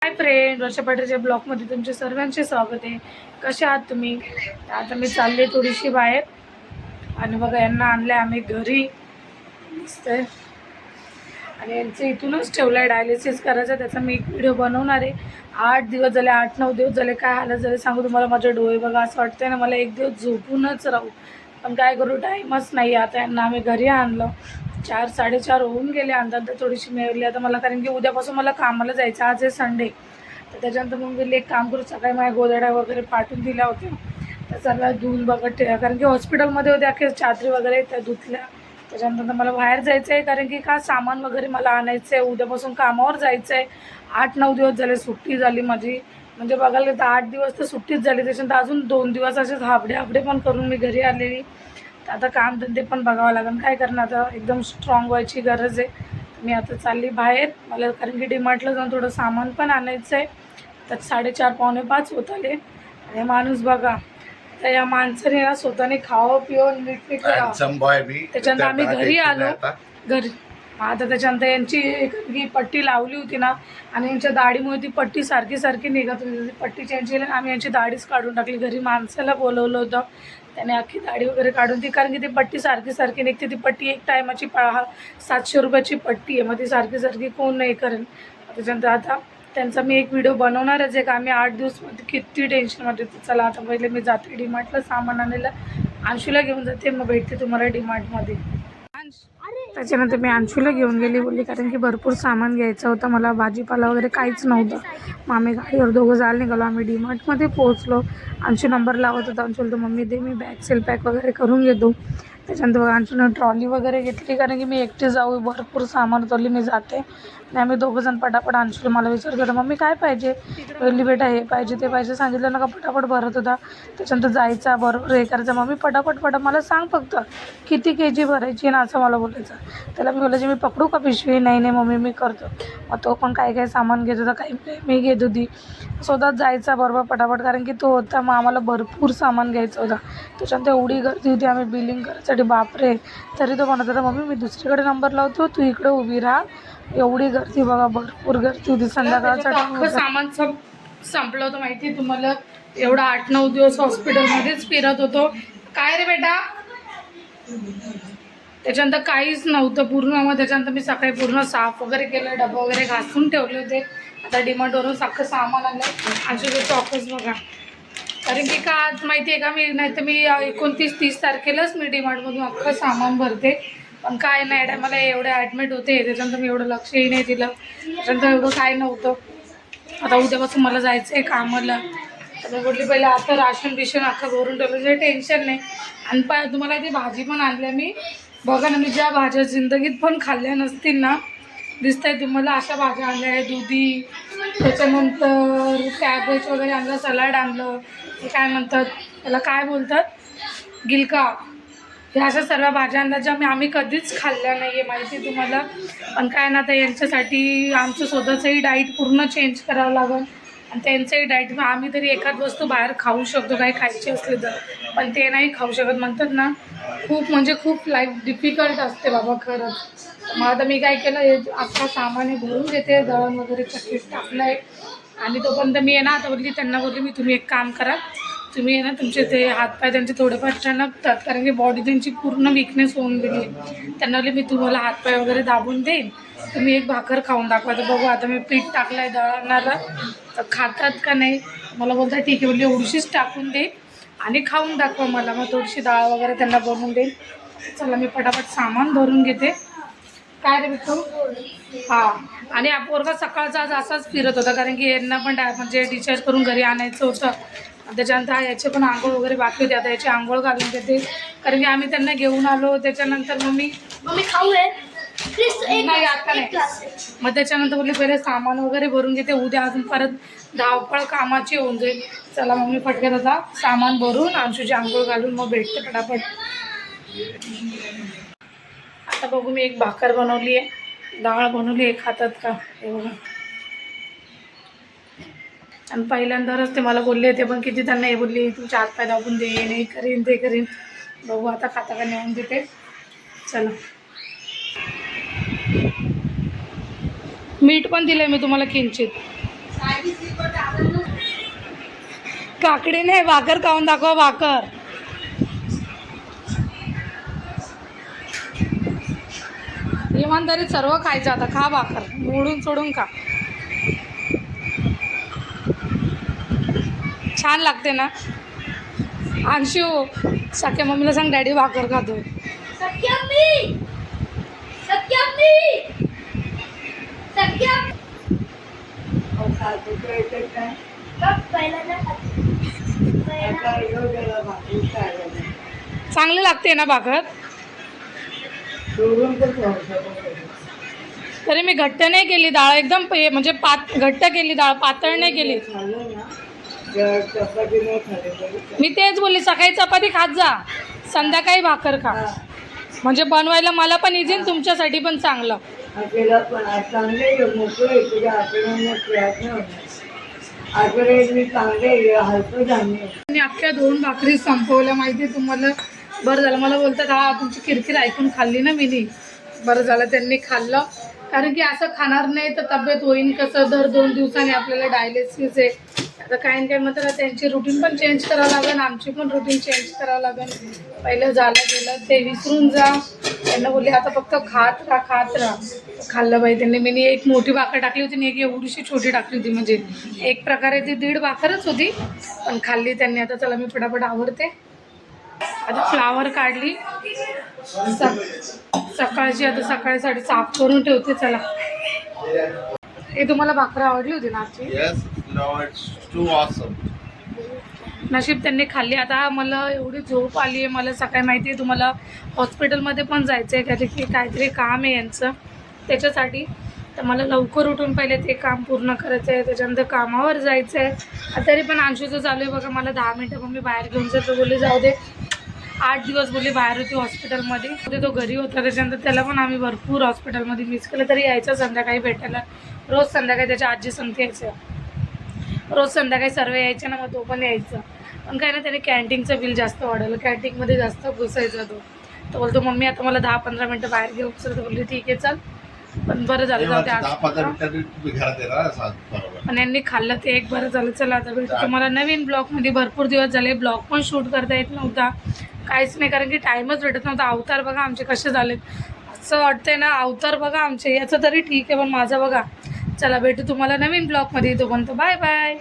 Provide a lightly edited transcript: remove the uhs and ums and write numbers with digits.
Hi friend, वर्षा पाटीलच्या ब्लॉगमध्ये तुमचे सर्वांचे स्वागत आहे. कसे आहात तुम्ही? आता मी चालले थोडीशी बाहेर आणि बघा यांना आणले आम्ही घरी दिसतंय आणि यांचं इथूनच ठेवलं आहे डायलिसिस करायचं. त्याचा मी एक व्हिडिओ बनवणार आहे. 8 दिवस झाले, 8-9 दिवस झाले. काय हालत झाले सांगू तुम्हाला. माझे डोळे बघा, असं वाटतंय ना मला एक दिवस झोपूनच राहू, पण काय करू, टाईमच नाही. आता यांना आम्ही घरी आणलं. 4-4:30 होऊन गेले. अंदाज थोडीशी मिळवली आता मला, कारण की उद्यापासून मला कामाला जायचं. आज आहे संडे. तर त्याच्यानंतर मग मी एक काम करू, सकाळी माझ्या गोधड्या वगैरे पाठवून दिल्या होत्या, त्या सर्व धुवून बघत ठेवा, कारण की हॉस्पिटलमध्ये होते अख्खे चादरी वगैरे त्या धुतल्या. त्याच्यानंतर मला बाहेर जायचं आहे, कारण की का सामान वगैरे मला आणायचं आहे. उद्यापासून कामावर जायचं आहे. 8-9 दिवस झाले सुट्टी झाली माझी, म्हणजे बघायला तर 8 दिवस तर सुट्टीच झाली. त्याच्यानंतर अजून 2 दिवस असेच हाबडे पण करून मी घरी आलेली. तर आता कामधंदे पण बघावं लागेल. काय करणार, आता एकदम स्ट्रॉंग व्हायची गरज आहे. मी आता चालली बाहेर, मला कारण की डीमार्टला जाऊन थोडं सामान पण आणायचं आहे. तर 4:30-4:45 होत आले. आणि माणूस बघा, तर या माणसाने ना स्वतःने खावं पिवं नीटनीट त्याच्यानंतर आम्ही घरी आलो. घरी आता त्याच्यानंतर यांची ही पट्टी लावली होती ना, आणि यांच्या दाढीमुळे ती पट्टी सारखी निघत होती. पट्टी चेंज केली, आम्ही यांची दाढीच काढून टाकली. घरी माणसाला बोलवलं होतं, त्याने अख्खी दाढी वगैरे काढून ती, कारण की ती पट्टी सारखी निघते. ती पट्टी एक टायमाची 700 रुपयाची पट्टी आहे. मग ती सारखी कोण नाही करेल. त्याच्यानंतर आता त्यांचा मी एक व्हिडिओ बनवणारच आहे. का आम्ही 8 दिवसमध्ये किती टेन्शनमध्ये. चला आता पहिले मी जाते डीमार्टला सामान आणायला. अंशूला घेऊन जाते, मग भेटते तुम्हाला डीमार्टमध्ये. त्याच्यानंतर मी अंशूला घेऊन गेली, बोलली कारण की भरपूर सामान घ्यायचं होतं मला, भाजीपाला वगैरे काहीच नव्हतं. मग आम्ही गाडीवर दोघं जायला निघालो. आम्ही डीमार्टमध्ये पोहोचलो. अंशू नंबर लावत होता. अंशू बोलतो मम्मी दे, मी बॅग सेल पॅक वगैरे करून घेतो. त्याच्यानंतर अंशूनं ट्रॉली वगैरे घेतली, कारण की मी एकटी जाऊ, भरपूर सामान उतरली, मी जाते. आणि आम्ही दोघंजण पटापट. अंशूला मला विचारत होता मम्मी काय पाहिजे, बोलली बेटा हे पाहिजे ते पाहिजे. सांगितलं ना का पटापट भरत होता. त्याच्यानंतर जायचा बरोबर हे करायचं, मम्मी पटापट मला सांग फक्त किती KG भरायची ना, असं मला बोलायचं. त्याला मी बोलायचे मी पकडू का पिशवी, नाही मम्मी मी करतो. मग तो पण काय सामान घेत होता, काही मी घेत होती. स्वतःच जायचा बरोबर पटापट, कारण की तो होता. मग आम्हाला भरपूर सामान घ्यायचं होतं. त्याच्यानंतर एवढी गर्दी होती, आम्ही बिलिंग करायसाठी बापरे. तरी तो म्हणत होता मम्मी मी दुसरीकडे नंबर लावतो, तू इकडे उभी राहा. एवढी गर्दी बघा, भरपूर गर्दी होती. संध्याकाळचा टाइम, सामान सब संपलं होतं माहिती आहे तुम्हाला. एवढा 8-9 दिवस हॉस्पिटलमध्येच फिरत होतो. काय रे बेटा, त्याच्यानंतर काहीच नव्हतं पूर्ण. मग त्याच्यानंतर मी सकाळी पूर्ण साफ वगैरे केलं, डबा वगैरे घासून ठेवले होते. आता डीमार्टवरून सगळं सामान आणलं. आणि चॉकच बघा, कारण की का आज माहिती आहे का, मी नाही तर मी 29-30 तारखेलाच मी डीमार्टमधून अख्खं सामान भरते. पण काय नाही, मला एवढे ॲडमिट होते, त्याच्यानंतर मी एवढं लक्षही नाही दिलं. त्याच्यानंतर एवढं काय नव्हतं. आता उद्यापासून मला जायचं आहे कामाला. तर मी बोलली पहिले आता राशन अख्खं भरून ठेवलं, जे टेन्शन नाही. आणि तुम्हाला ती भाजी पण आणल्या मी. बघा ना, मी ज्या भाज्या जिंदगीत पण खाल्ल्या नसतील ना, दिसतंय तुम्हाला, अशा भाज्या आणल्या आहे. दुधी, त्याच्यानंतर कॅबेज वगैरे आणलं, सलाड आणलं, हे काय म्हणतात त्याला, काय बोलतात, गिलका. ह्या अशा सर्व भाज्या आणल्या ज्या आम्ही कधीच खाल्ल्या नाही आहे, माहिती आहे तुम्हाला. पण काय ना, तर यांच्यासाठी आमचं स्वतःचंही डाईट पूर्ण चेंज करावं लागेल. आणि त्यांचंही डाईट, आम्ही तरी एखाद वस्तू बाहेर खाऊ शकतो काही खायची असली तर, पण ते नाही खाऊ शकत. म्हणतात ना, खूप म्हणजे खूप लाईफ डिफिकल्ट असते बाबा खरंच. मग आता मी काय केलं, हे अख्खा सामान भरून घेते, दळण वगैरे चक्कीत टाकलं आहे. आणि तोपर्यंत मी आहे ना, आता त्यांना बोलली मी तुम्ही एक काम करा, तुम्ही आहे ना तुमचे ते हातपाय त्यांचे थोडेफार चणकतात, कारण की बॉडी त्यांची पूर्ण विकनेस होऊन गेली. त्यांना बोलली मी तुम्हाला हातपाय वगैरे दाबून देईन, तुम्ही एक भाकर खाऊन दाखवा. तर बघू आता मी पीठ टाकलं आहे दळणाला, तर खातात का नाही. मला बोलतात ठीक आहे, बोलली एवढीशीच टाकून दे आणि खाऊन दाखवा मला. मग थोडीशी डाळ वगैरे त्यांना बनवून देईन. चला मी पटापट सामान भरून घेते. काय रे बिट्टू, हां. आणि हा पोरगा सकाळचा आज असाच फिरत होता, कारण की यांना पण म्हणजे डिस्चार्ज करून घरी आणायचं होतं. त्याच्यानंतर याचे पण आंघोळ वगैरे बाकी होते. आता याची आंघोळ घालून देते, कारण की आम्ही त्यांना घेऊन आलो. त्याच्यानंतर मम्मी खाऊ नाही आता नाही. मग त्याच्यानंतर बोलली पहिले सामान वगैरे भरून घेते, उद्या अजून परत धावपळ कामाची होऊन जाईल. चला मग मी पटकन आता सामान भरून अंशूची आंघोळ घालून मग भेटते पटापट. आता बघू, मी एक भाकर बनवली आहे, डाळ बनवली आहे, खातात का हे बघा. आणि पहिल्यांदाच ते मला बोलले होते, पण किती त्यांना हे बोलली तुमच्या हातपाय दाबून दे, नाही करीन ते करीन. बघू आता खाता का नेऊन देते. चला, मीठ पण दिलं आहे मी तुम्हाला किंचित. काकडी नाही, भाकर खाऊन दाखवा. भाकर इमानदारीत सर्व खायचं. आता खा भाकर, मोडून सोडून खा. छान लागते ना. अंशू सख्या मम्मीला सांग डॅडी भाकर खातोय. चांगली लागते ना भाकर. तरी मी घट्ट नाही केली डाळ, एकदम म्हणजे घट्ट केली डाळ, पातळ नाही केली. मी तेच बोलली, सकाळी चपाती खात जा, संध्याकाळी भाकर खा, म्हणजे बनवायला मला पण इझी, तुमच्यासाठी पण चांगलं. अख्ख्या 2 भाकरी संपवल्या माहिती तुम्हाला. बरं झालं, मला बोलतात हा तुमची किरकिर ऐकून खाल्ली ना मी नाही. बरं झालं त्यांनी खाल्लं, कारण की असं खाणार नाही तर तब्येत होईन कसं. दर 2 दिवसांनी आपल्याला डायलिसिस आहे. आता काही काय म्हणतात त्यांची रुटीन पण चेंज करावं लागेल, आमची पण रुटीन चेंज करावं लागेल. पहिलं झालं गेलं ते विसरून जा. त्यांना बोलले आता फक्त खात राहा. खाल्लं बाई त्यांनी. मी एक मोठी भाकर टाकली होती आणि एक एवढीशी छोटी टाकली होती, म्हणजे एक प्रकारे ती 1.5 भाकरच होती, पण खाल्ली त्यांनी. आता चला मी फटाफट आवरते. आता फ्लावर काढली सकाळची, आता सकाळीसाठी साफ करून ठेवते. चला, हे तुम्हाला भाकर आवडली होती ना आजची? नशीब त्यांनी खाल्ली. आता मला एवढी झोप आली आहे. मला सकाळी माहिती आहे तुम्हाला हॉस्पिटलमध्ये पण जायचं आहे, कारण की काहीतरी काम आहे यांचं, त्याच्यासाठी. तर मला लवकर उठून पहिले ते काम पूर्ण करायचं आहे, त्याच्यानंतर कामावर जायचं आहे. तरी पण अंशूचं चालू आहे बघा, मला 10 मिनटं मग मी बाहेर घेऊन जातो. बोलले जाऊ दे, 8 दिवस बोलली बाहेर होती हॉस्पिटलमध्ये. तो घरी होता, त्याच्यानंतर त्याला पण आम्ही भरपूर हॉस्पिटलमध्ये मिस केलं. तरी यायचं संध्याकाळी भेटायला. रोज संध्याकाळी त्याच्या आजी संगती यायचं, रोज संध्याकाळी सर्व यायचे ना, मग तो पण यायचा. पण काय ना, त्याने कॅन्टीनचं बिल जास्त वाढवलं, कॅन्टीनमध्ये जास्त घुसायचा तो. तो बोलतो मम्मी आता मला 10-15 मिनटं बाहेर घेऊ. तर तो बोलली ठीक आहे चल. पण बरं झालं जाऊ ते, पण यांनी खाल्लं ते एक बरं झालं. चला आता भेटू तुम्हाला नवीन ब्लॉगमध्ये. भरपूर दिवस झाले ब्लॉग पण शूट करता येत नव्हता, काहीच नाही, कारण की टाईमच भेटत नव्हता. अवतार बघा आमचे कसे झालेत, असं वाटतंय ना. अवतार बघा आमचे, याचं तरी ठीक आहे, पण माझं बघा. चला भेटू तुम्हाला नवीन ब्लॉगमध्ये. तोपर्यंत बाय बाय.